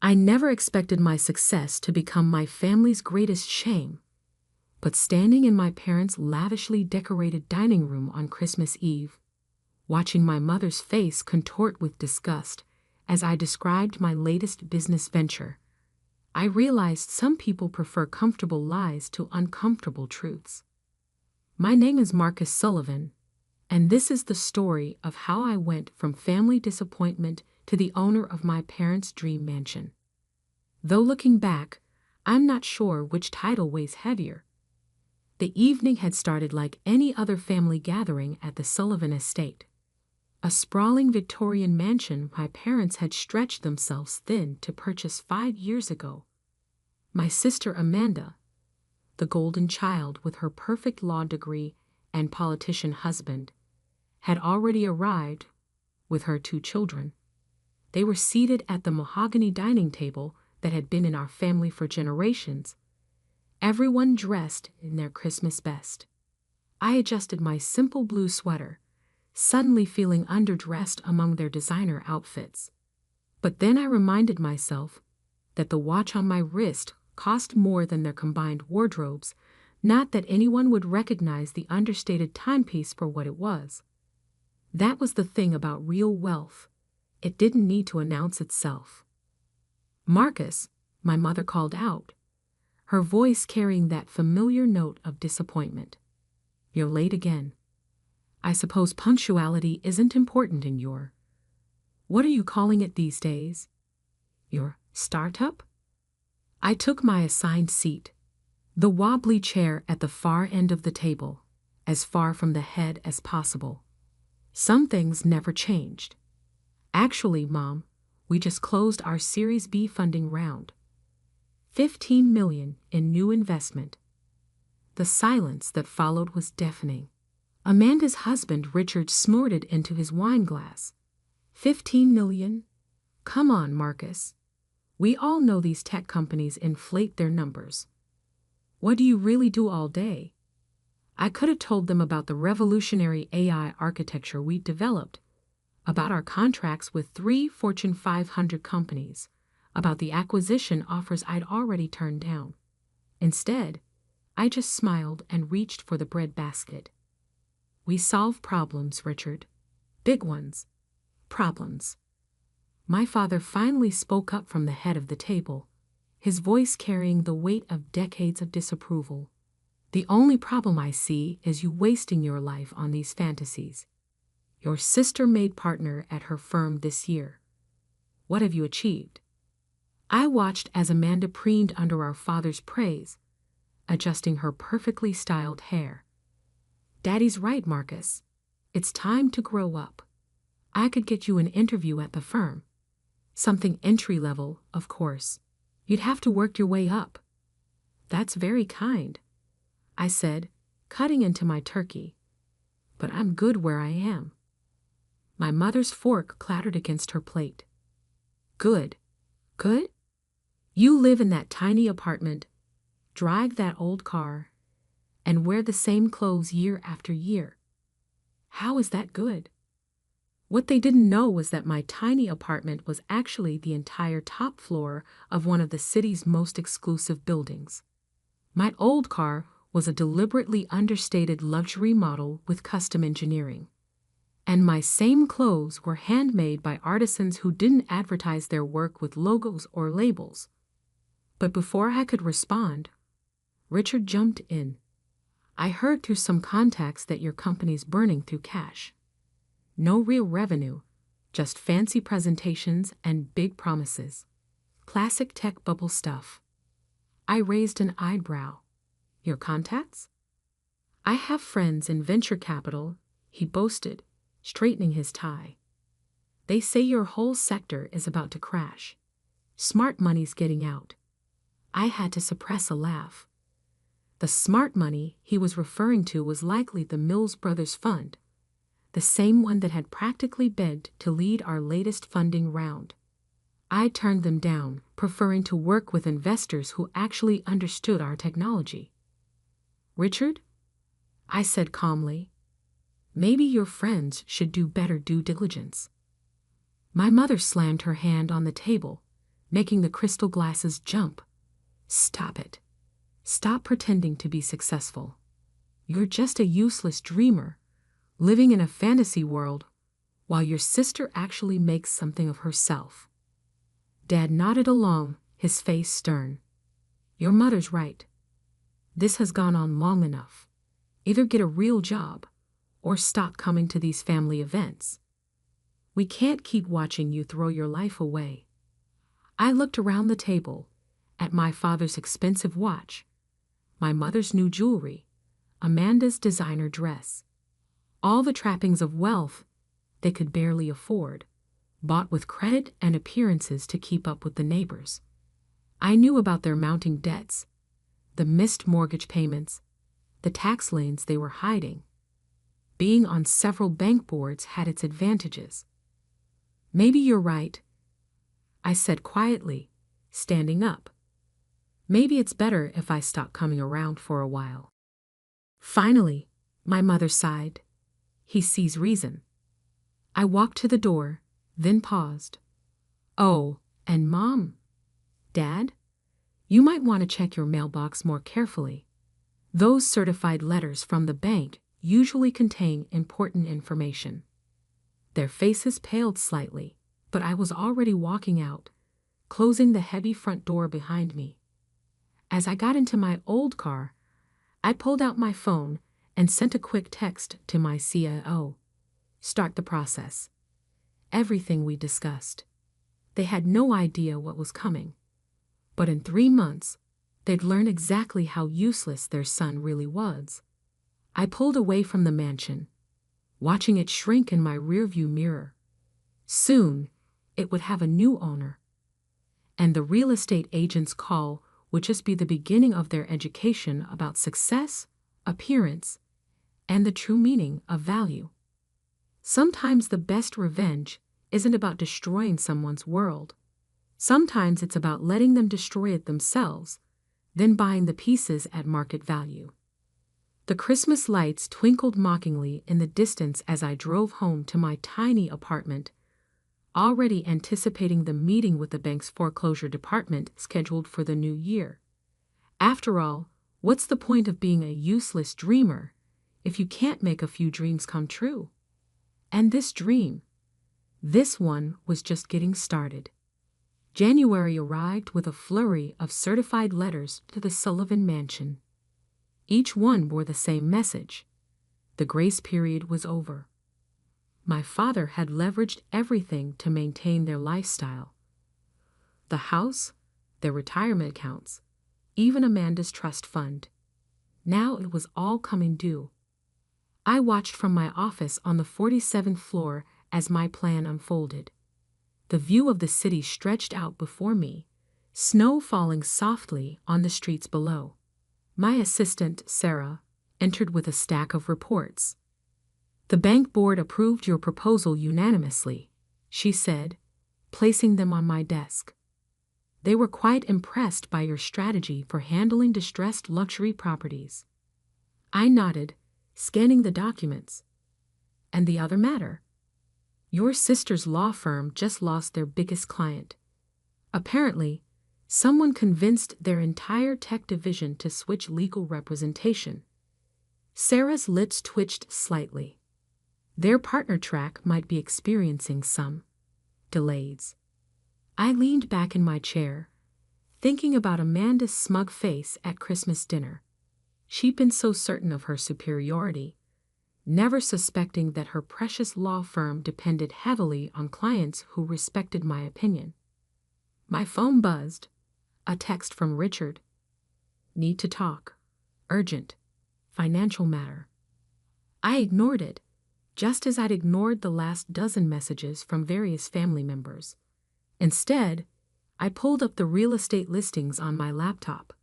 I never expected my success to become my family's greatest shame. But standing in my parents' lavishly decorated dining room on Christmas Eve, watching my mother's face contort with disgust as I described my latest business venture, I realized some people prefer comfortable lies to uncomfortable truths. My name is Marcus Sullivan, and this is the story of how I went from family disappointment to the owner of my parents' dream mansion. Though looking back, I'm not sure which title weighs heavier. The evening had started like any other family gathering at the Sullivan estate, a sprawling Victorian mansion my parents had stretched themselves thin to purchase 5 years ago. My sister Amanda, the golden child with her perfect law degree and politician husband, had already arrived with her 2 children. They were seated at the mahogany dining table that had been in our family for generations, everyone dressed in their Christmas best. I adjusted my simple blue sweater, suddenly feeling underdressed among their designer outfits. But then I reminded myself that the watch on my wrist cost more than their combined wardrobes, not that anyone would recognize the understated timepiece for what it was. That was the thing about real wealth. It didn't need to announce itself. "Marcus," my mother called out, her voice carrying that familiar note of disappointment. "You're late again. I suppose punctuality isn't important in your— what are you calling it these days? Your startup?" I took my assigned seat, the wobbly chair at the far end of the table, as far from the head as possible. Some things never changed. "Actually, Mom, we just closed our Series B funding round. $15 million in new investment." The silence that followed was deafening. Amanda's husband Richard snorted into his wine glass. $15 million? Come on, Marcus. We all know these tech companies inflate their numbers. What do you really do all day? I could have told them about the revolutionary AI architecture we'd developed, about our contracts with 3 Fortune 500 companies, about the acquisition offers I'd already turned down. Instead, I just smiled and reached for the bread basket. "We solve problems, Richard. Big ones. Problems." My father finally spoke up from the head of the table, his voice carrying the weight of decades of disapproval. "The only problem I see is you wasting your life on these fantasies. Your sister made partner at her firm this year. What have you achieved?" I watched as Amanda preened under our father's praise, adjusting her perfectly styled hair. "Daddy's right, Marcus. It's time to grow up. I could get you an interview at the firm. Something entry-level, of course. You'd have to work your way up." "That's very kind," I said, cutting into my turkey. "But I'm good where I am." My mother's fork clattered against her plate. "Good? Good? You live in that tiny apartment, drive that old car, and wear the same clothes year after year. How is that good?" What they didn't know was that my tiny apartment was actually the entire top floor of one of the city's most exclusive buildings. My old car was a deliberately understated luxury model with custom engineering. And my same clothes were handmade by artisans who didn't advertise their work with logos or labels. But before I could respond, Richard jumped in. "I heard through some contacts that your company's burning through cash. No real revenue, just fancy presentations and big promises. Classic tech bubble stuff." I raised an eyebrow. "Your contacts?" "I have friends in venture capital," he boasted, straightening his tie. "They say your whole sector is about to crash. Smart money's getting out." I had to suppress a laugh. The smart money he was referring to was likely the Mills Brothers Fund, the same one that had practically begged to lead our latest funding round. I turned them down, preferring to work with investors who actually understood our technology. "Richard," I said calmly, "maybe your friends should do better due diligence." My mother slammed her hand on the table, making the crystal glasses jump. Stop it. Stop pretending to be successful. You're just a useless dreamer, living in a fantasy world, while your sister actually makes something of herself. Dad nodded along, his face stern. Your mother's right. This has gone on long enough. Either get a real job, or stop coming to these family events. We can't keep watching you throw your life away. I looked around the table, at my father's expensive watch, my mother's new jewelry, Amanda's designer dress, all the trappings of wealth they could barely afford, bought with credit and appearances to keep up with the neighbors. I knew about their mounting debts, the missed mortgage payments, the tax liens they were hiding. Being on several bank boards had its advantages. Maybe you're right, I said quietly, standing up. Maybe it's better if I stop coming around for a while. Finally, my mother sighed. He sees reason. I walked to the door, then paused. Oh, and Mom, Dad, you might want to check your mailbox more carefully. Those certified letters from the bank usually contain important information. Their faces paled slightly, but I was already walking out, closing the heavy front door behind me. As I got into my old car, I pulled out my phone and sent a quick text to my CIO. Start the process. Everything we discussed. They had no idea what was coming. But in 3 months, they'd learn exactly how useless their son really was. I pulled away from the mansion, watching it shrink in my rearview mirror. Soon, it would have a new owner. And the real estate agent's call would just be the beginning of their education about success, appearance, and the true meaning of value. Sometimes the best revenge isn't about destroying someone's world. Sometimes it's about letting them destroy it themselves, then buying the pieces at market value. The Christmas lights twinkled mockingly in the distance as I drove home to my tiny apartment, already anticipating the meeting with the bank's foreclosure department scheduled for the new year. After all, what's the point of being a useless dreamer if you can't make a few dreams come true? And this dream, this one was just getting started. January arrived with a flurry of certified letters to the Sullivan Mansion. Each one bore the same message. The grace period was over. My father had leveraged everything to maintain their lifestyle. The house, their retirement accounts, even Amanda's trust fund. Now it was all coming due. I watched from my office on the 47th floor as my plan unfolded. The view of the city stretched out before me, snow falling softly on the streets below. My assistant, Sarah, entered with a stack of reports. The bank board approved your proposal unanimously, she said, placing them on my desk. They were quite impressed by your strategy for handling distressed luxury properties. I nodded, scanning the documents. And the other matter? Your sister's law firm just lost their biggest client. Apparently, someone convinced their entire tech division to switch legal representation. Sarah's lips twitched slightly. Their partner track might be experiencing some delays. I leaned back in my chair, thinking about Amanda's smug face at Christmas dinner. She'd been so certain of her superiority, never suspecting that her precious law firm depended heavily on clients who respected my opinion. My phone buzzed. A text from Richard. Need to talk. Urgent. Financial matter. I ignored it, just as I'd ignored the last dozen messages from various family members. Instead, I pulled up the real estate listings on my laptop.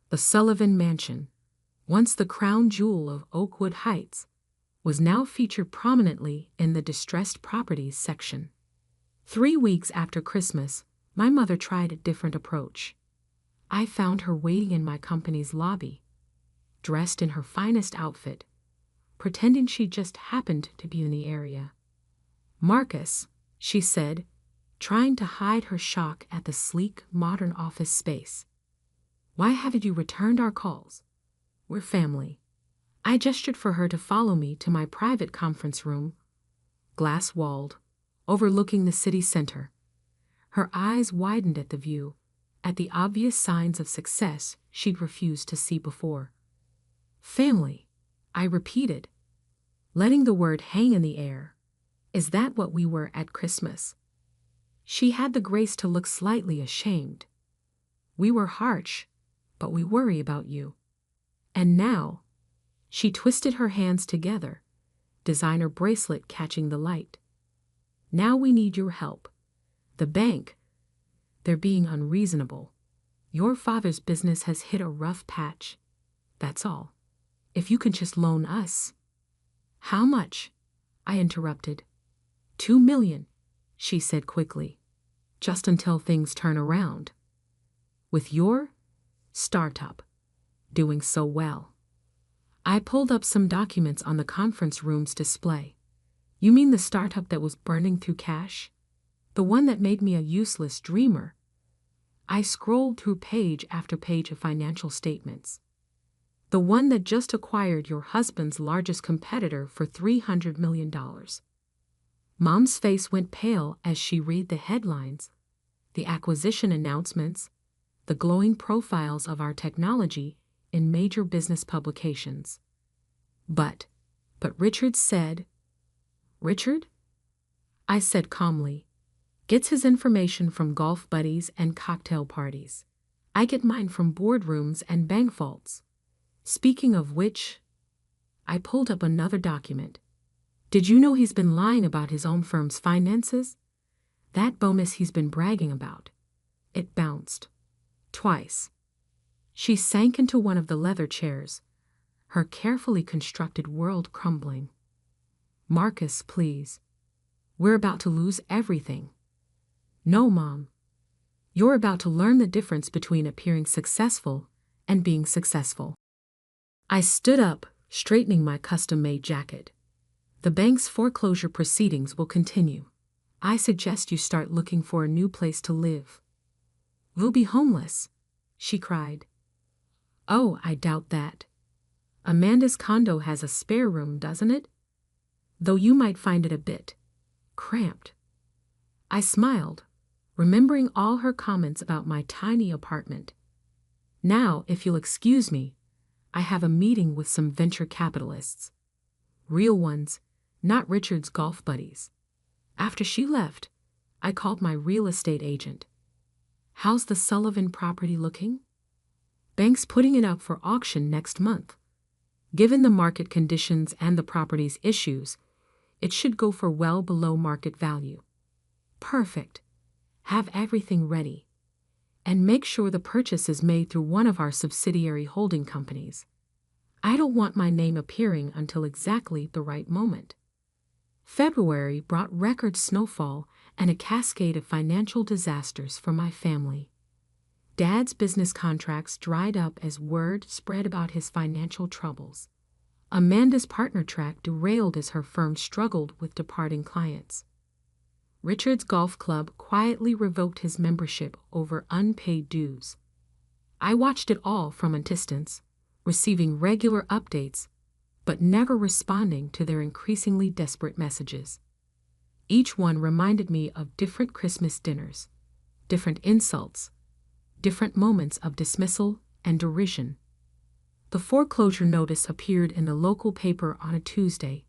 The Sullivan Mansion, once the crown jewel of Oakwood Heights, was now featured prominently in the distressed properties section. 3 weeks after Christmas, my mother tried a different approach. I found her waiting in my company's lobby, dressed in her finest outfit, pretending she just happened to be in the area. Marcus, she said, trying to hide her shock at the sleek, modern office space. "Why haven't you returned our calls? We're family." I gestured for her to follow me to my private conference room, glass-walled, overlooking the city center. Her eyes widened at the view, at the obvious signs of success she'd refused to see before. "Family," I repeated, letting the word hang in the air. "Is that what we were at Christmas?" She had the grace to look slightly ashamed. "We were harsh, but we worry about you. And now," she twisted her hands together, designer bracelet catching the light. "Now we need your help. The bank, they're being unreasonable. Your father's business has hit a rough patch. That's all. If you can just loan us." "How much?" I interrupted. "2 million, she said quickly. "Just until things turn around. With your startup doing so well." I pulled up some documents on the conference room's display. "You mean the startup that was burning through cash? The one that made me a useless dreamer?" I scrolled through page after page of financial statements. "The one that just acquired your husband's largest competitor for $300 million. Mom's face went pale as she read the headlines, the acquisition announcements, the glowing profiles of our technology in major business publications. But Richard said—" "Richard?" I said calmly. "Gets his information from golf buddies and cocktail parties. I get mine from boardrooms and bank vaults. Speaking of which," I pulled up another document. "Did you know he's been lying about his own firm's finances? That bonus he's been bragging about. It bounced. Twice." She sank into one of the leather chairs, her carefully constructed world crumbling. "Marcus, please. We're about to lose everything." "No, Mom. You're about to learn the difference between appearing successful and being successful." I stood up, straightening my custom-made jacket. "The bank's foreclosure proceedings will continue. I suggest you start looking for a new place to live." "We'll be homeless," she cried. "Oh, I doubt that. Amanda's condo has a spare room, doesn't it? Though you might find it a bit cramped." I smiled, remembering all her comments about my tiny apartment. "Now, if you'll excuse me, I have a meeting with some venture capitalists. Real ones, not Richard's golf buddies." After she left, I called my real estate agent. "How's the Sullivan property looking?" "Bank's putting it up for auction next month. Given the market conditions and the property's issues, it should go for well below market value." "Perfect. Have everything ready. And make sure the purchase is made through one of our subsidiary holding companies. I don't want my name appearing until exactly the right moment." February brought record snowfall and a cascade of financial disasters for my family. Dad's business contracts dried up as word spread about his financial troubles. Amanda's partner track derailed as her firm struggled with departing clients. Richard's golf club quietly revoked his membership over unpaid dues. I watched it all from a distance, receiving regular updates, but never responding to their increasingly desperate messages. Each one reminded me of different Christmas dinners, different insults, different moments of dismissal and derision. The foreclosure notice appeared in the local paper on a Tuesday.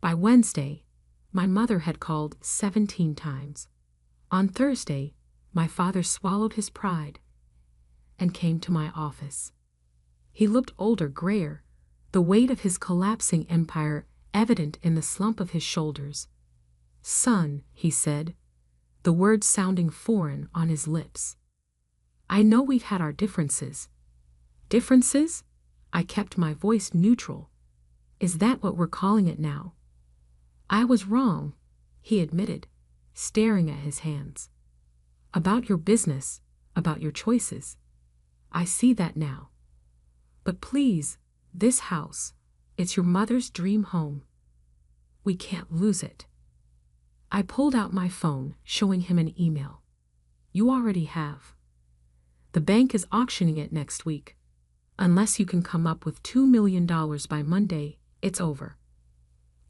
By Wednesday, my mother had called 17 times. On Thursday, my father swallowed his pride and came to my office. He looked older, grayer, the weight of his collapsing empire evident in the slump of his shoulders. "Son," he said, the words sounding foreign on his lips. "I know we've had our differences." "Differences?" I kept my voice neutral. "Is that what we're calling it now?" "I was wrong," he admitted, staring at his hands. "About your business, about your choices. I see that now. But please, this house, it's your mother's dream home. We can't lose it." I pulled out my phone, showing him an email. You already have. The bank is auctioning it next week. Unless you can come up with $2 million by Monday, it's over.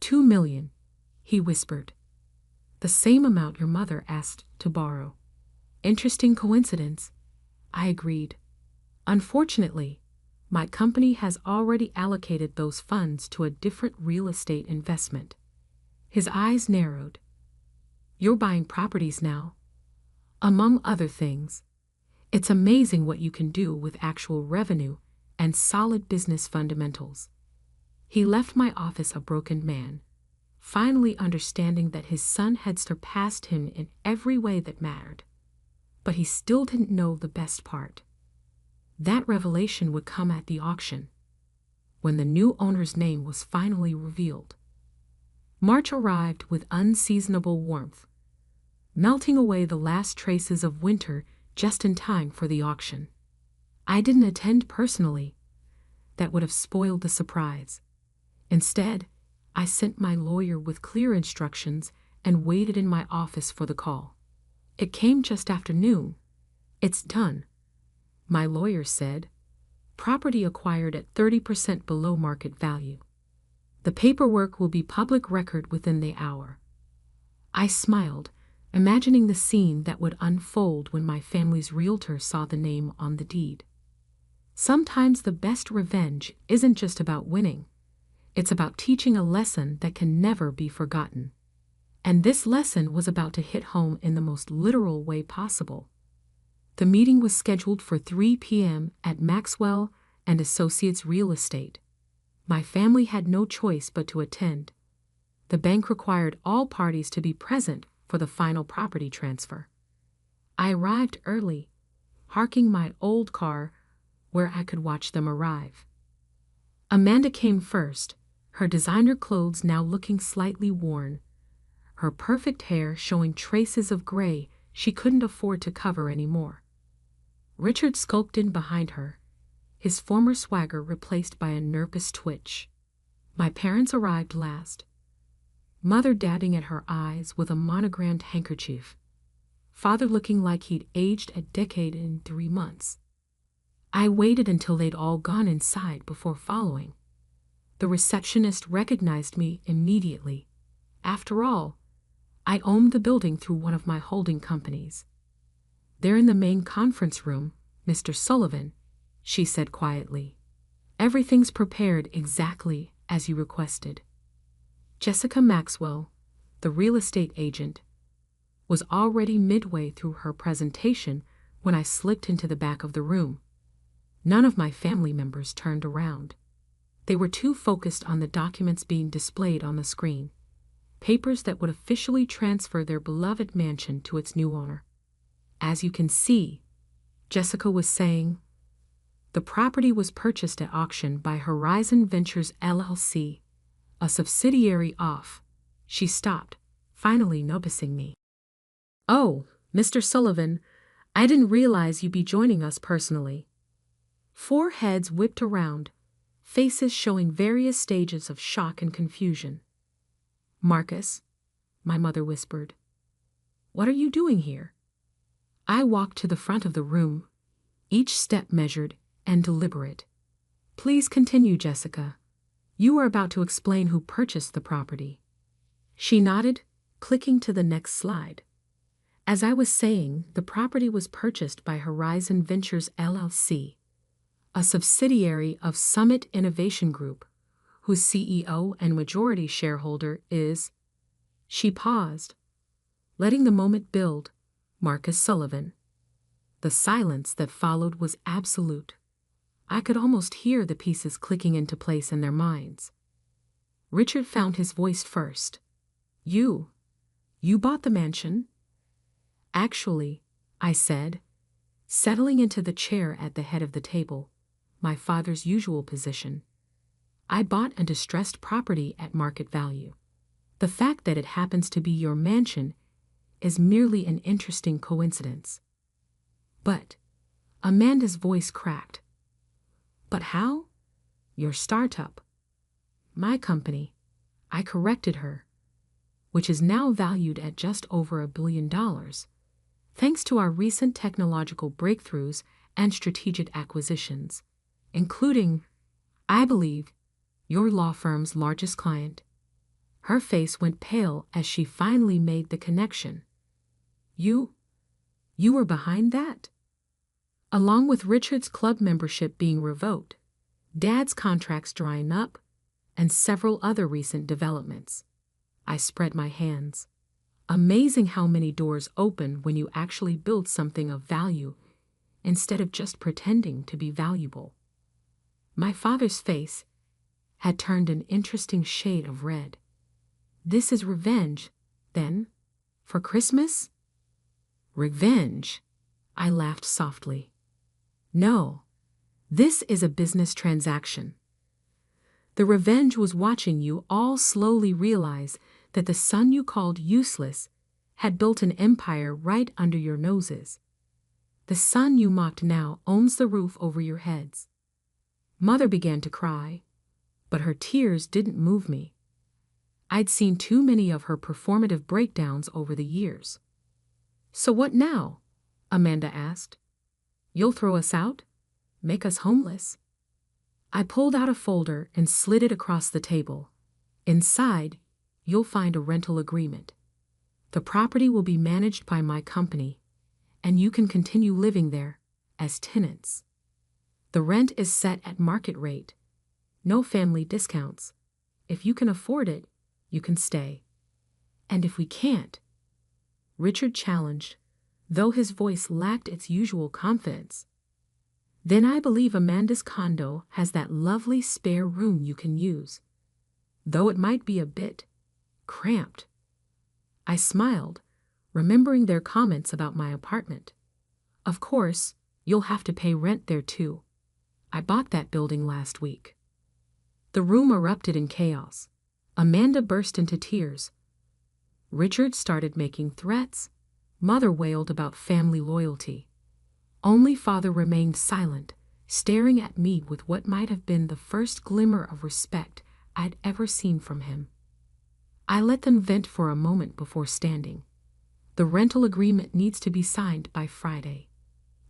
$2 million, he whispered. The same amount your mother asked to borrow. Interesting coincidence, I agreed. Unfortunately, my company has already allocated those funds to a different real estate investment. His eyes narrowed. You're buying properties now. Among other things, it's amazing what you can do with actual revenue and solid business fundamentals. He left my office a broken man, finally understanding that his son had surpassed him in every way that mattered. But he still didn't know the best part. That revelation would come at the auction, when the new owner's name was finally revealed. March arrived with unseasonable warmth, melting away the last traces of winter just in time for the auction. I didn't attend personally. That would have spoiled the surprise. Instead, I sent my lawyer with clear instructions and waited in my office for the call. It came just after noon. It's done, my lawyer said. Property acquired at 30% below market value. The paperwork will be public record within the hour. I smiled, imagining the scene that would unfold when my family's realtor saw the name on the deed. Sometimes the best revenge isn't just about winning. It's about teaching a lesson that can never be forgotten. And this lesson was about to hit home in the most literal way possible. The meeting was scheduled for 3 p.m. at Maxwell and Associates Real Estate. My family had no choice but to attend. The bank required all parties to be present for the final property transfer. I arrived early, parking my old car where I could watch them arrive. Amanda came first, her designer clothes now looking slightly worn, her perfect hair showing traces of gray she couldn't afford to cover anymore. Richard skulked in behind her, his former swagger replaced by a nervous twitch. My parents arrived last, Mother dabbing at her eyes with a monogrammed handkerchief, Father looking like he'd aged a decade in 3 months. I waited until they'd all gone inside before following. The receptionist recognized me immediately. After all, I owned the building through one of my holding companies. They're in the main conference room, Mr. Sullivan, she said quietly. Everything's prepared exactly as you requested. Jessica Maxwell, the real estate agent, was already midway through her presentation when I slipped into the back of the room. None of my family members turned around. They were too focused on the documents being displayed on the screen, papers that would officially transfer their beloved mansion to its new owner. As you can see, Jessica was saying, the property was purchased at auction by Horizon Ventures LLC, a subsidiary of. She stopped, finally noticing me. Oh, Mr. Sullivan, I didn't realize you'd be joining us personally. 4 heads whipped around, faces showing various stages of shock and confusion. Marcus, my mother whispered. What are you doing here? I walked to the front of the room, each step measured and deliberate. Please continue, Jessica. You were about to explain who purchased the property. She nodded, clicking to the next slide. As I was saying, the property was purchased by Horizon Ventures LLC, a subsidiary of Summit Innovation Group, whose CEO and majority shareholder is. She paused, letting the moment build, Marcus Sullivan. The silence that followed was absolute. I could almost hear the pieces clicking into place in their minds. Richard found his voice first. You bought the mansion? Actually, I said, settling into the chair at the head of the table, my father's usual position. I bought a distressed property at market value. The fact that it happens to be your mansion is merely an interesting coincidence. But, Amanda's voice cracked. But how? Your startup. My company. I corrected her. which is now valued at just over $1 billion, thanks to our recent technological breakthroughs and strategic acquisitions, including, I believe, your law firm's largest client. Her face went pale as she finally made the connection. You were behind that? Along with Richard's club membership being revoked, Dad's contracts drying up, and several other recent developments. I spread my hands. Amazing how many doors open when you actually build something of value instead of just pretending to be valuable. My father's face had turned an interesting shade of red. This is revenge, then, for Christmas? Revenge? I laughed softly. No, this is a business transaction. The revenge was watching you all slowly realize that the son you called useless had built an empire right under your noses. The son you mocked now owns the roof over your heads. Mother began to cry, but her tears didn't move me. I'd seen too many of her performative breakdowns over the years. So what now? Amanda asked. You'll throw us out? Make us homeless? I pulled out a folder and slid it across the table. Inside, you'll find a rental agreement. The property will be managed by my company, and you can continue living there as tenants. The rent is set at market rate. No family discounts. If you can afford it, you can stay. And if we can't, Richard challenged, though his voice lacked its usual confidence, then I believe Amanda's condo has that lovely spare room you can use, though it might be a bit cramped. I smiled, remembering their comments about my apartment. Of course, you'll have to pay rent there too. I bought that building last week. The room erupted in chaos. Amanda burst into tears. Richard started making threats. Mother wailed about family loyalty. Only father remained silent, staring at me with what might have been the first glimmer of respect I'd ever seen from him. I let them vent for a moment before standing. The rental agreement needs to be signed by Friday.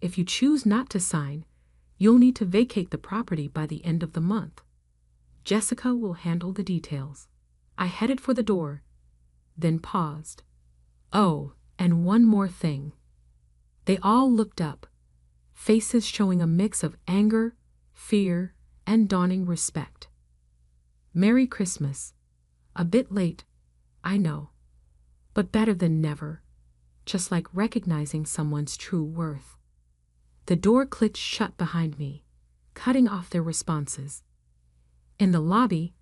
If you choose not to sign, you'll need to vacate the property by the end of the month. Jessica will handle the details. I headed for the door, then paused. Oh, and one more thing. They all looked up, faces showing a mix of anger, fear, and dawning respect. Merry Christmas. A bit late, I know, but better than never, just like recognizing someone's true worth. The door clicked shut behind me, cutting off their responses. In the lobby,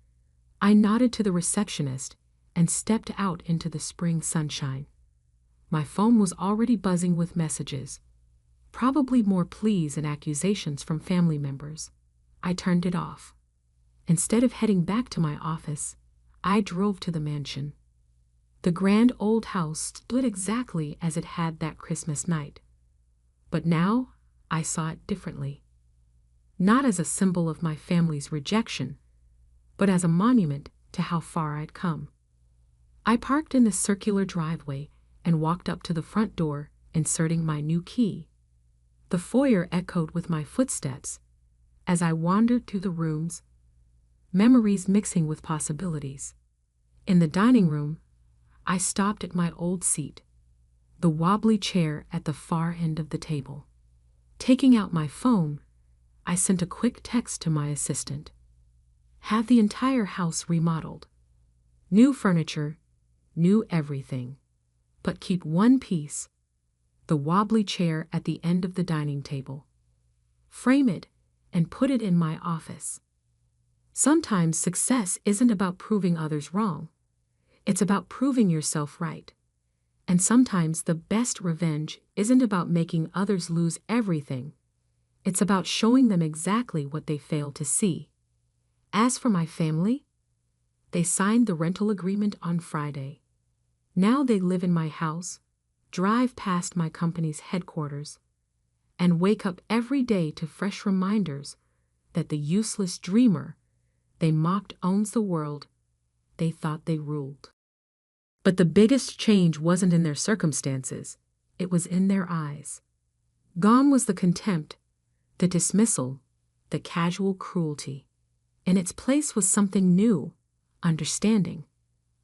I nodded to the receptionist and stepped out into the spring sunshine. My phone was already buzzing with messages, probably more pleas and accusations from family members. I turned it off. Instead of heading back to my office, I drove to the mansion. The grand old house stood exactly as it had that Christmas night. But now I saw it differently. Not as a symbol of my family's rejection, but as a monument to how far I'd come. I parked in the circular driveway and walked up to the front door, inserting my new key. The foyer echoed with my footsteps as I wandered through the rooms, memories mixing with possibilities. In the dining room, I stopped at my old seat, the wobbly chair at the far end of the table. Taking out my phone, I sent a quick text to my assistant. Have the entire house remodeled. New furniture, new everything. But keep one piece, the wobbly chair at the end of the dining table. Frame it and put it in my office. Sometimes success isn't about proving others wrong. It's about proving yourself right. And sometimes the best revenge isn't about making others lose everything. It's about showing them exactly what they failed to see. As for my family, they signed the rental agreement on Friday. Now they live in my house, drive past my company's headquarters, and wake up every day to fresh reminders that the useless dreamer they mocked owns the world they thought they ruled. But the biggest change wasn't in their circumstances, it was in their eyes. Gone was the contempt, the dismissal, the casual cruelty. In its place was something new, understanding.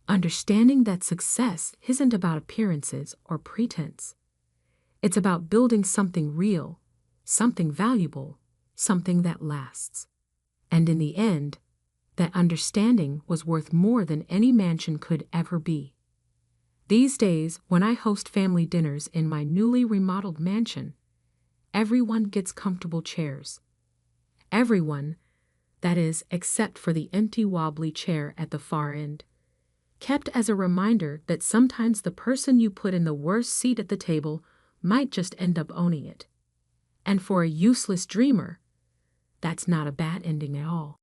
Understanding that success isn't about appearances or pretense. It's about building something real, something valuable, something that lasts. And in the end, that understanding was worth more than any mansion could ever be. These days, when I host family dinners in my newly remodeled mansion, everyone gets comfortable chairs. Everyone, that is, except for the empty wobbly chair at the far end, kept as a reminder that sometimes the person you put in the worst seat at the table might just end up owning it. And for a useless dreamer, that's not a bad ending at all.